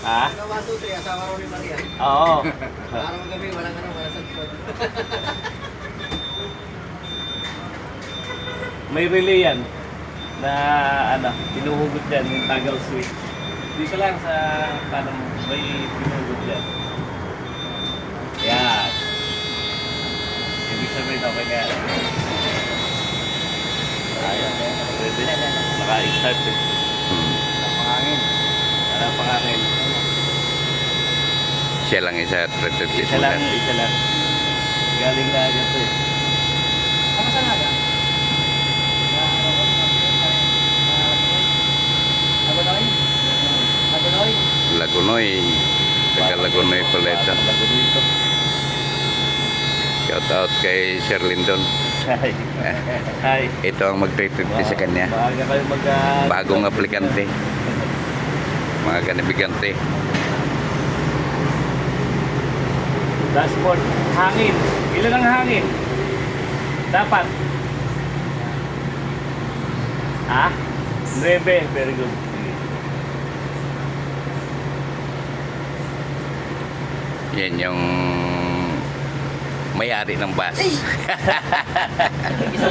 Ha? Ano ba ito? Asawa raw ni Maria. Oo. Araw gabi, walang sakot. May relay yan na pinuhugot yan, yung toggle switch. Dito lang sa tanong may pinuhugot yan. Yan. Ibig sabihin okay na yan. Ayan. Pwede. Naka-start eh. Pangangin. Wala pangangin. Siya lang isa at Isa lang. Galing na agad to eh. Ano saan nga? Lagunoy. Lagunoy. Taga Lagunoy pala ito. Lagunoy ito. Shout out kay Sir Lindon. Hi. Hi. Ito ang magtitipti sa kanya. Maaga kayo Bagong aplikante. Mga ganibigante. Dashboard. Hangin. Ilan ang hangin? Dapat. Ha? 9. Very good. Yan yung may-ari ng bus. Isa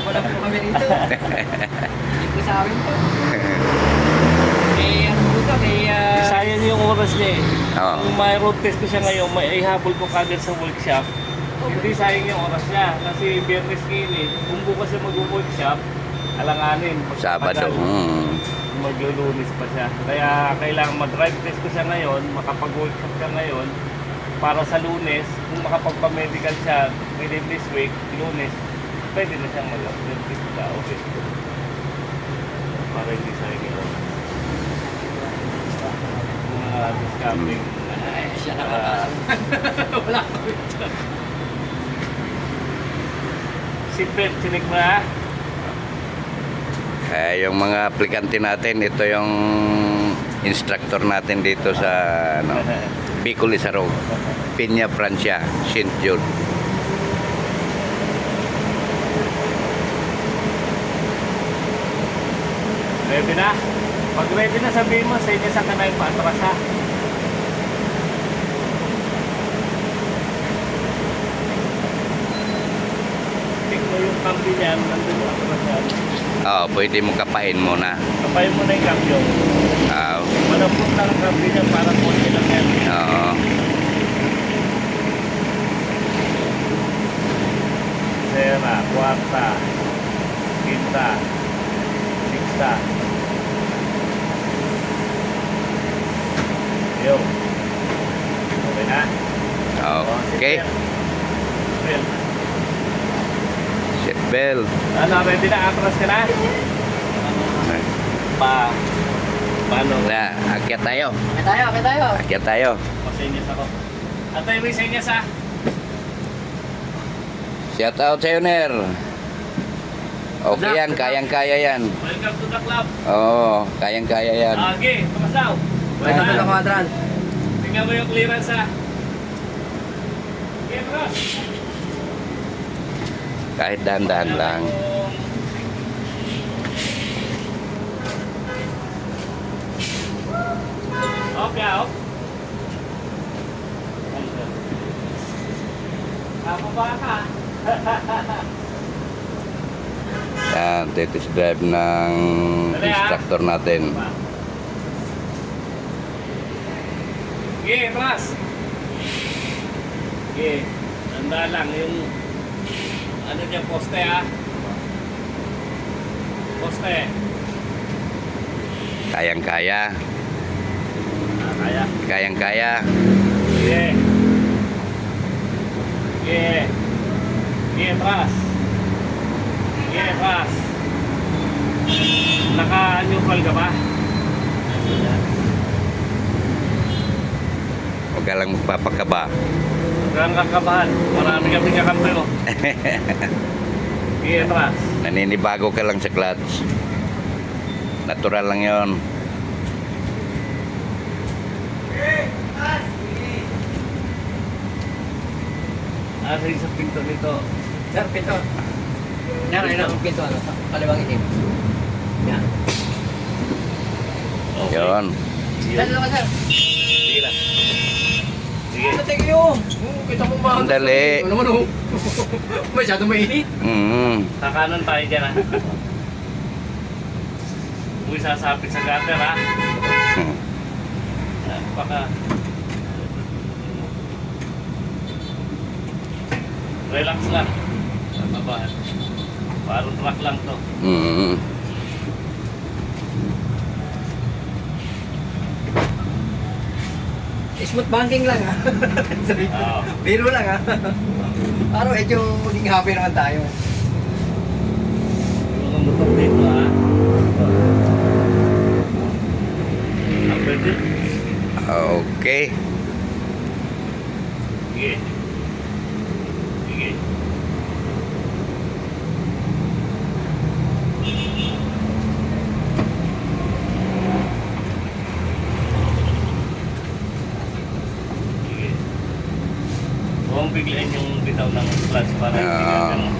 pa lang po kami rito. Hindi ko sa amin po. Ano po ito? Sayang yung oras niya eh. Oo. Kung may road test ko siya ngayon, may ihabol ko kagad sa workshop. Hindi sayang yung oras niya. Kasi biyernes ngayon eh. Kung bukas siya mag-workshop, alanganin. Sabado. Maglulunis pa siya. Kaya kailangan mag-drive test ko siya ngayon, makapag-workshop ka ngayon, para sa Lunes, kung makapagpa-medical siya within this week, Lunes, pwede na siyang mag-test sa office. Para hindi sayang yung oras. Mga discounting. Siya nakakaroon. Wala ko ito. Seatbelt, sinig mo ha? Yung mga aplikante natin, ito yung instructor natin dito sa Bicol Isarog, Piña Francia, St. Jude. Ready na? Pag ready na, sabihin mo sa inyo sa kanay paatras ha. Check mo yung kambi niyan, nandun yung atras yan. Oo, pwede mo kapain muna. Kapayin mo na yung kambi. Malapot lang ang kambi niyan para konti lang yan. Oo. Sera, kwarta, quinta, sixta. Yo. Okay na? Okay. Seatbelt. Seatbelt. Ano, ready na? Atras ka na? Paano? Na, akyat tayo. Okay tayo. Akyat tayo. Masenyas ako. Atay, may senyas ha? Shout out sa'yo, Ner. Okay yan, kayang-kaya yan. Welcome to the club. Oo, kayang-kaya yan. Okay, tumas daw. Welcome to the quadrant. Tingnan mo yung clearance ha. Okay, bro. Kahit dahan-dahan lang. Off ya, off. Apa ba ka? Yan, test drive ng instructor natin. Okay, atras. Okay, tanda lang yung ano niya, poste ha. Poste. Kayang-kaya. Kaya. Kayang-kaya. Okay. Okay. Okay, atras. Okay, atras. Naka-neutral ka ba? Huwag ka lang magpapakaba. Huwag kang kakabahan. Marami kami kakampi mo. Okay, atras. Naninibago ka lang sa clutch. Natural lang yon. Asa yung sa pinto nito? Sir, pinto. Yan, ayun ang pinto. Kaliwang itim. Yan. Okay. Yon. Saan na ka, sir? Sige na. Sige. Thank you. Kita mo mga... Sandali. Ano naman, oh. Masyado mainit. Kakanan tayo dyan, ha? Huwag sasapit sa gutter, ha? Baka... Relax lang. Sa babaan. Parang truck lang to. Smooth banking lang, ha? Sabi ko, Oo. biro lang, ha? Parang medyo maging happy naman tayo. Yung mga motor dito, ha? Pwede? Okay. Sige. Sige. Sige. Huwag biglain yung bitaw ng clutch para hindi ka ganun.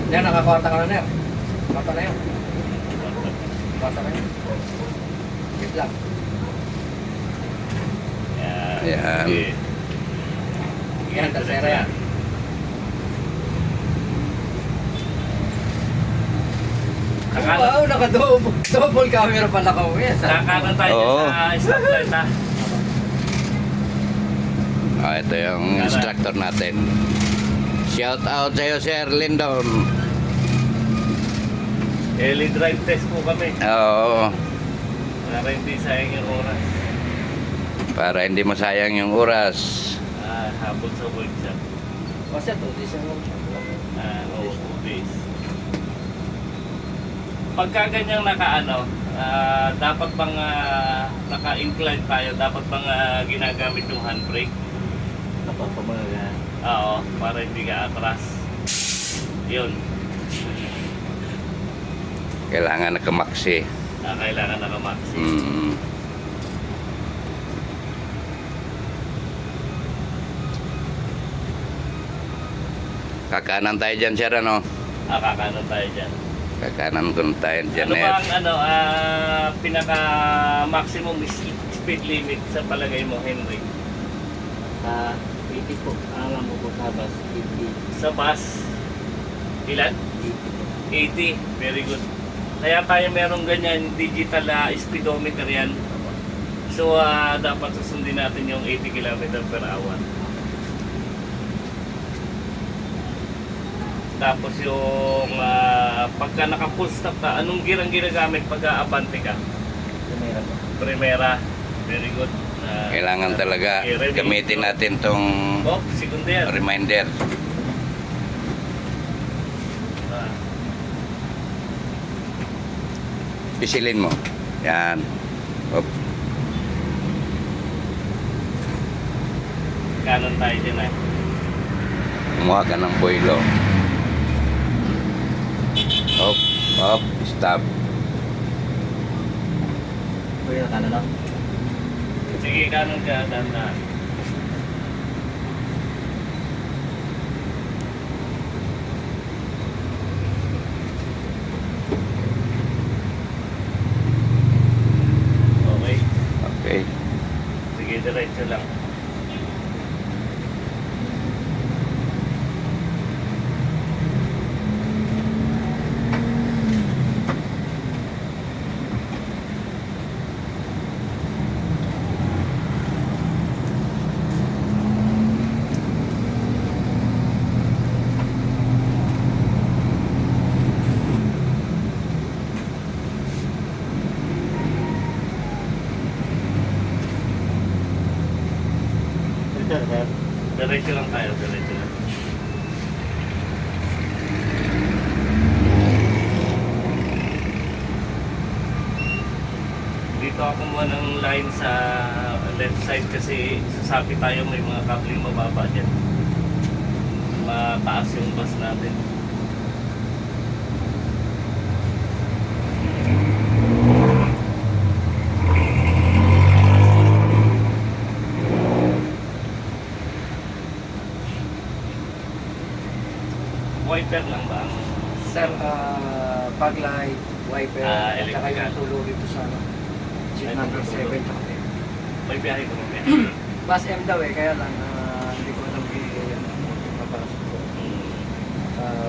Yan, nakakwarta ka na, Ner. Kwarta na yun. Kwarta na yun. Wait lang. Yan. Yan. Sige. Yan, tercera yan. Wow, naka-double camera pala ko. Yes, ha? Kakanan tayo Oo. sa stoplight, ha? Ito yung instructor natin. Shout out sa'yo, Sir Lindon. Early drive test po kami. Oo. Para hindi sayang yung oras. Para hindi masayang yung oras. Habol sa workshop. O, sir, 2 days yung Oo, 2 days. Pagka ganyang dapat bang naka-incline tayo, dapat bang ginagamit yung handbrake? Napapamaga. Oo, para hindi ka atras. Yun. Kailangan nakamaksi. Kailangan naka-maxi. Kakanan tayo dyan, Sir, ano? Kakanan tayo dyan. Kakanan ko tayo dyan, Ano ba Ed. ang pinaka-maximum speed limit sa palagay mo, Henry? 80 po. Alam mo po sa bus, 80. Sa bus, ilan? 80. Very good. Kaya tayo merong ganyan, digital speedometer yan. So, dapat susundin natin yung 80 km per hour. Tapos yung pagka naka-full stop ka, anong gear ang ginagamit pagka abante ka? Primera po. Primera. Very good. Kailangan talaga gamitin natin tong Oh, segunda. reminder. Pisilin mo. Yan. Op. Kanan tayo dyan, eh. Kumuha ka ng boilo. Op. Op. Stop. Kuya, kanan lang. Sige, kanan ka, dahan. Okay. Okay. Sige, diretso lang. Diretso lang tayo, diretso lang. Dito ako muna ng line sa left side kasi sasabi tayo may mga kabling mababa dyan. Mataas yung bus natin. Wiper lang ba ang Sir, fog light, wiper, Ah, at saka electrical. yung tulo dito sa ano, seat Ay, number tulo. 7 tsaka 10. May biyahe ko ng biyahe. Bus M daw eh, kaya lang hindi ko alam mapapasok ko.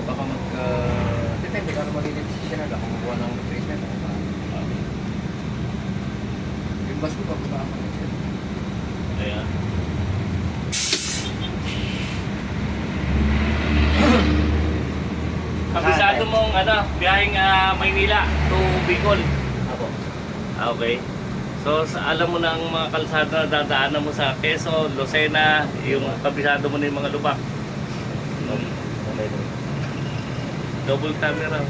Baka depende kung ano magiging decision nila kung kuha ng replacement. Yung bus ko pababa ako ng sir. Ayan. Kabisado mong biyaheng Maynila to Bicol. Ako. Okay. So alam mo na ang mga kalsada na dadaanan mo sa Quezon, Lucena, yung kabisado mo na yung mga lubak. Double camera.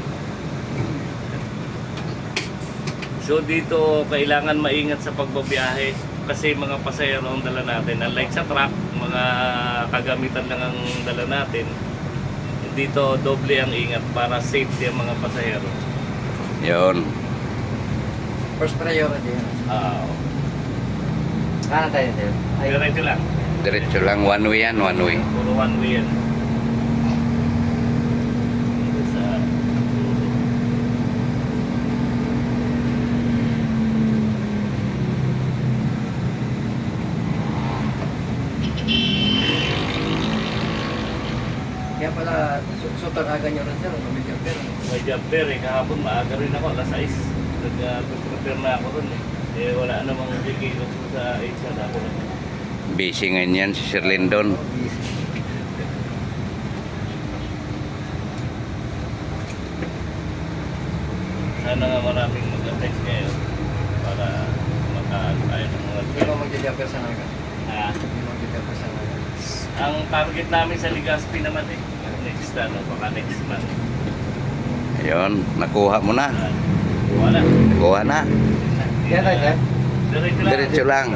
So dito kailangan maingat sa pagbabiyahe kasi mga pasahero ang dala natin. Unlike sa truck, mga kagamitan lang ang dala natin. Dito doble ang ingat para safety ang mga pasahero. Yun. First priority yan. Ano tayo sir? Diretso lang. Diretso lang. One way yan, one way. Puro one way yan. Dito sa Kaya pala, sutaragan nyo rin sir, may jumper. may jumper eh. Kahapon maaga rin ako, alas 6. Nag-prepare na ako ron eh. Eh wala namang bigay sa 8 na ako. Busy ngayon yan si Sir Lindon. Sana nga maraming mag-attend ngayon para makaano tayo ng mga Hindi mo mag-jumper sa naga. Ah, Hindi mo mag-jumper sa naga. ang target namin sa Legazpi naman eh. Next baka next month. Ayun, nakuha mo na. Wala. Kuha na. Kaya tayo sir? Diretso lang. Diretso lang.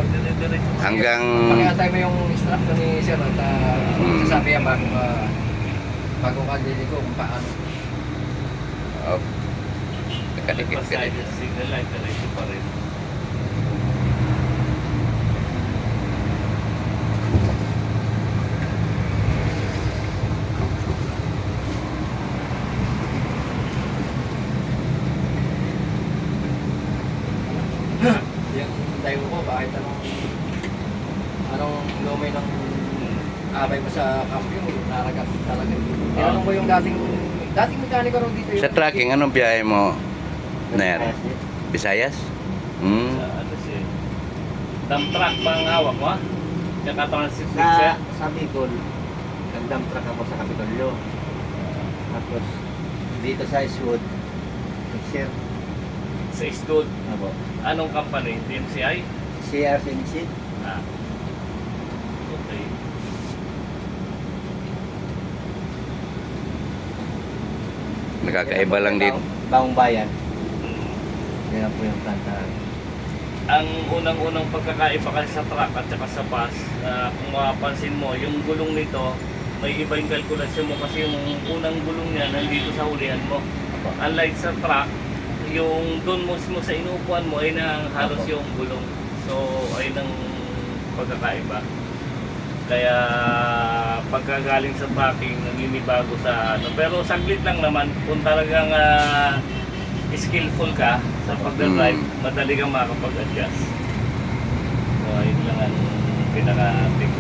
Diretso. Hanggang... Pakiantay mo yung instruction ni sir at sasabi yan bago ka liliko kung paano. Oh. Nakadikit ka Basta rin. yung signal light, diretso pa rin. Yung tayo ko, bakit anong lumay ng abay mo sa kampyo, naragat talaga. Tinanong mo yung dating mekaniko rin dito. Sa tracking, anong biyahe mo? Ner? Visayas? Hmm. Sa ano siya. Dump truck ba ang hawak mo? Tsaka transit Sa, mixer? sa Bicol, nag-dump truck ako sa Kapitolyo. Tapos, dito sa Icewood, mixer. Sa Eastwood. Abo. Anong company? DMCI? CRCNC. Ah. Okay. Nakakaiba lang din. Baong bayan. Hmm. Yan po yung planta. Ang unang-unang pagkakaiba kasi sa truck at saka sa bus, kung mapapansin mo, yung gulong nito, may iba yung kalkulasyon mo kasi yung unang gulong niya nandito sa hulihan mo. Unlike sa truck, yung doon mo sa inuupuan mo ay halos yung gulong. So, ay nang pagkakaiba. Kaya pagkagaling sa tracking, naninibago sa ano. Pero saglit lang naman, kung talagang skillful ka sa pagdadrive, madali kang makakapag-adjust. So, ayun lang ang pinaka-tip.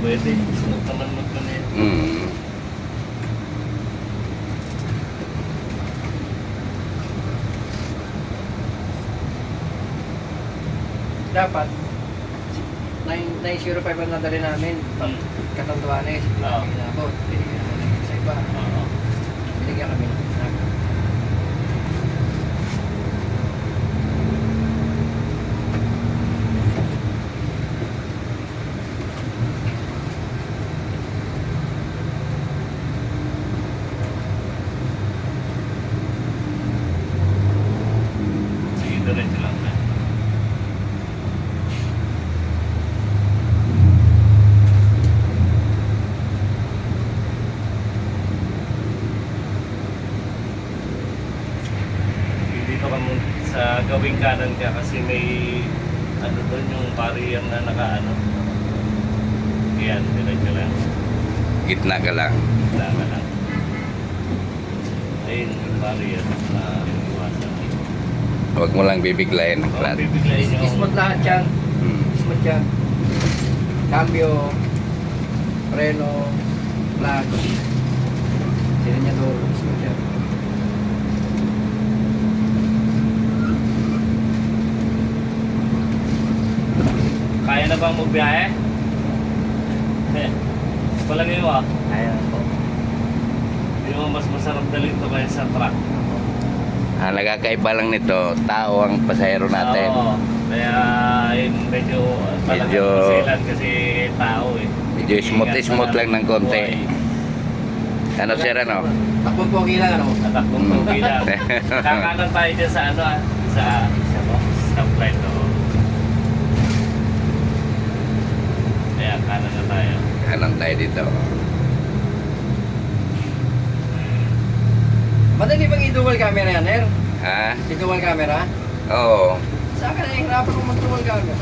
Pwede, smooth naman mag-connect. Hmm. Dapat, 905 ang nadali namin. Katanduanes, Oo. pinabot. Binigyan kami sa iba. Oo. Binigyan kami ng naga. Sige, diretso lang na. gawing kanan ka kasi may ano doon yung barrier na nakaano. Yan, diretso lang. Gitna ka lang. Wala ka lang. Ayun yung barrier na iwasan. Huwag mo lang bibiglayin ang Oh, clutch. bibiglayin yung... Smooth lahat yan. Hmm. Smooth yan. Cambio, preno, clutch, silinyador, smooth yan. Kaya na bang magbiyahe? Palagay mo ah. Ayan po. Hindi mo mas masarap dalhin ito kaya sa truck. Ang nagkakaiba lang nito, tao ang pasahero natin. Oo. Kaya yun medyo talagang Medyo- pasilan kasi tao eh. Medyo smooth lang ng konti. Buhay. Ano sir, ano? Takbong pogi lang ano? Tatakbong tugi lang. Kakanan tayo dyan sa ano ah. Sa stoplight o. Kaya kanan na tayo. Anong tayo dito? Madali bang i-dual camera yan, Her? Ha? I-dual camera? Oo. Sa akin, nahihirapan kong mag-dual camera.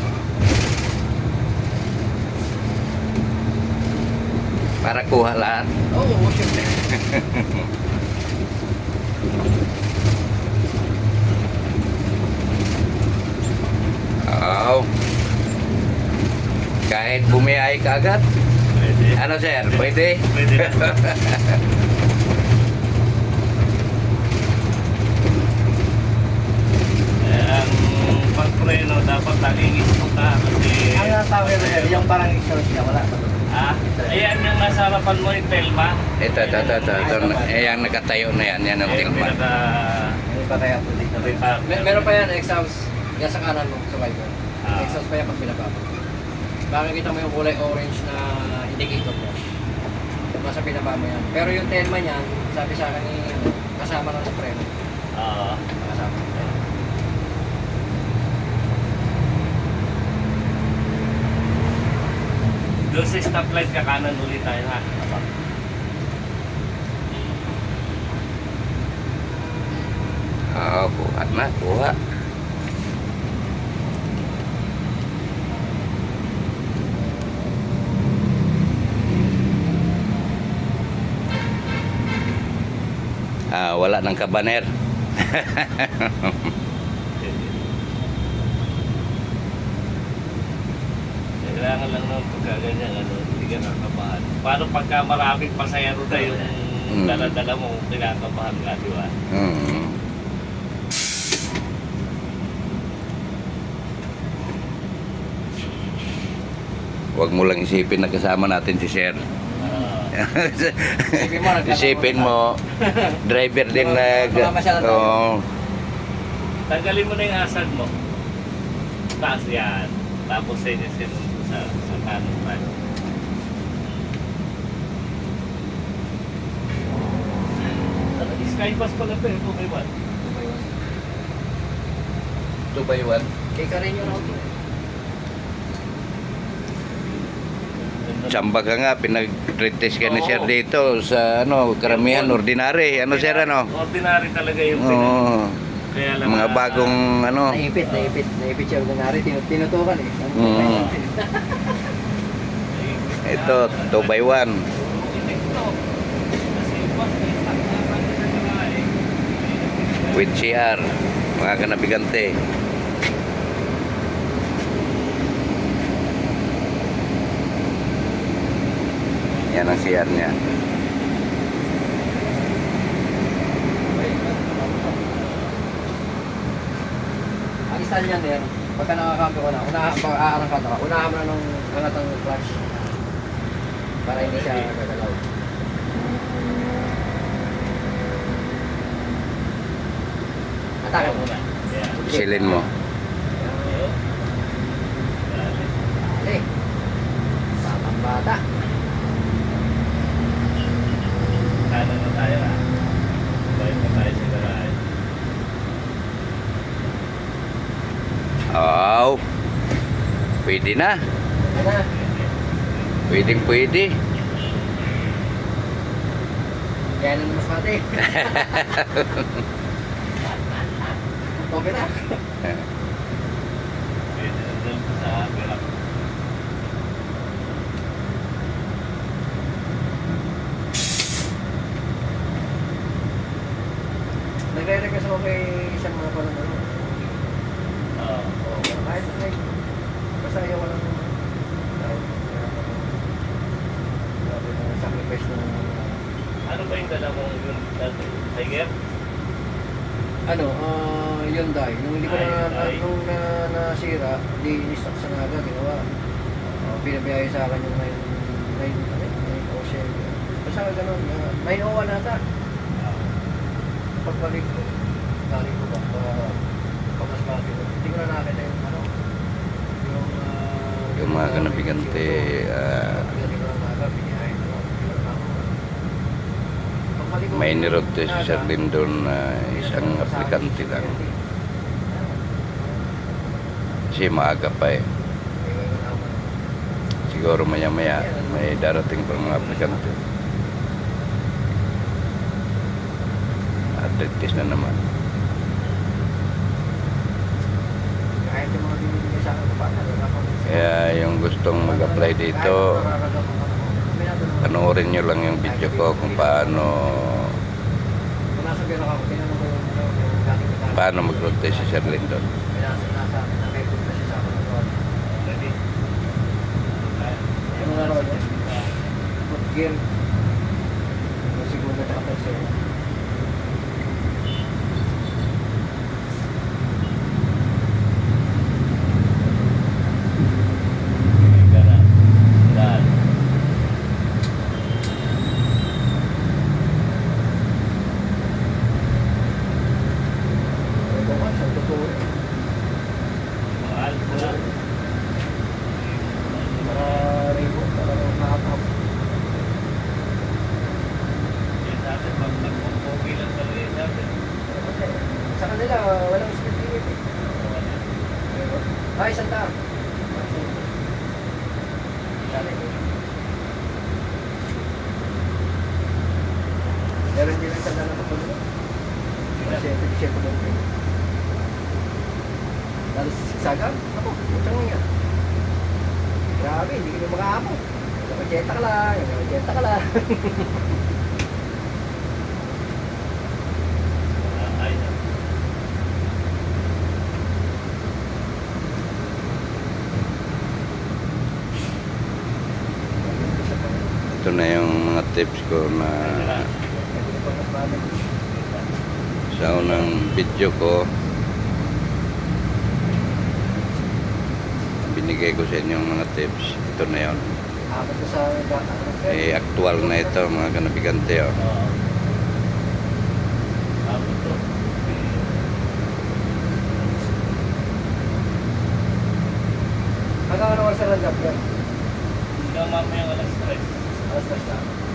Para kuha lahat. Oo, syempre. Oo. Kahit bumiyahe ka agad. Pwede. Ano sir, pwede? Pwede na. Ang pagpreno dapat laging ispo ka kasi Ang tawag na Her, yung parang exhaust niya, wala pa. ayan yung nasa harapan mo yung Telma. Ito. Yung nakatayo na yan. Yan ang Ayun, tilma. Hindi pa kaya po dito. Meron pa yan, exhaust. Yan sa kanan mo, sa Viper. Ah. Exhaust pa yan pag pinababa. Baka kita mo yung kulay orange na indicator mo. Nasa pinaba mo yan. Pero yung Telma niyan, sabi sa akin ni kasama lang sa preno. Oo. Kasama. Doon sa stoplight ka kanan ulit tayo ha. Oo, kuha na, kuha. Wala ng kabaner. Kailangan lang ng pagkaganyan, ano, hindi ka nakabahan. Paano pagka maraming pasayaro na yung dala-dala mo, kinakabahan ka, di ba? Hmm. Huwag mo lang isipin na kasama natin si Sir. Isipin mo, nagkataon Isipin ka. mo, driver din nag... Mamamasyalan tayo. Oo. Tanggalin mo na yung asad mo. Taas yan. Tapos sinisin mo sa kanan tayo. Skypass pala ito, ito may one. 2x1. Kay Carreño na ako. Samba ka nga, pinag-retest ka na Sir dito sa ano, karamihan, ordinary. Ano Sir, ano? Ordinary talaga yung Oo. Kaya lang Mga bagong ano. Naipit siya ordinary, tinutukan eh. Ito, 2x1. With CR, mga kanabigante. Yan ang CR niya. Ang isa niyan din, pagka nakakampi ko na, pag-aarangkat ako, unahan mo na ng angat ng clutch. Para hindi siya gagalaw. Atake mo. Silin mo. Dali. Batang bata. Kanan na tayo ha. Balik na tayo sa garahe. Oh. Pwede na. Ano na? Pwede. Kaya nang mas mati. Okay na. Pwede na doon sa Perak. Nagre-request ako kay isang mga pa ng ano. Oo. Oo, kahit basta ayaw ko lang dahil grabe na sacrifice ng Ano ba yung dala mong yun dati? Tiger? ano, Hyundai. Nung hindi ko Ay. nung nasira, di in-stock sa Naga, ginawa. Binabiyahe sa akin yung 9 Ocean. Basta ganun, 901 nata. Pagbalik ko, galing ko ba, pamasbati ko. Hindi ko na nakita yung ano, Yung mga kanabigante, Pagdating ko ng Naga, biniyahe ko lang. Hindi ko na nakita. Pagbalik ko, may nirod si Naga, Sir Lindon na isang aplikante lang. Kasi maaga pa eh. Siguro maya-maya may darating pang mga aplikante. Atletis na naman. Kahit yung mga binibigay sa akin, paano, wala pa rin. Kaya yung gustong mag-apply dito, panoorin nyo lang yung video ko kung paano mag-road test si Sir Lindon. Ready? Gear. Segunda at tercera. Hindi ka na. Daan. Ito nga, sa totoo. Mahal mo na. Para ribo, para makakap. Yan natin, pag nagpupogi lang talaga yan natin. Sa kanila, walang speed limit eh. Ay, isang taon. Meron din ang tanda ng kapatid. Kasi ito doon kayo. Lalo sa siksagan, ako, utang nga. Grabe, hindi ko na makahabol. Jetta ka lang, jetta ka lang. Ay na. Ito na yung mga tips ko na sa unang video ko. Binigay ko sa inyo yung mga tips. Ito na yun. Habang ko sa Eh, actual na ito mga kanabigante. Oh. Oo. Tapos to. hanggang ano oras sa landap yan? Hanggang mamaya alas 3. Alas 3 na.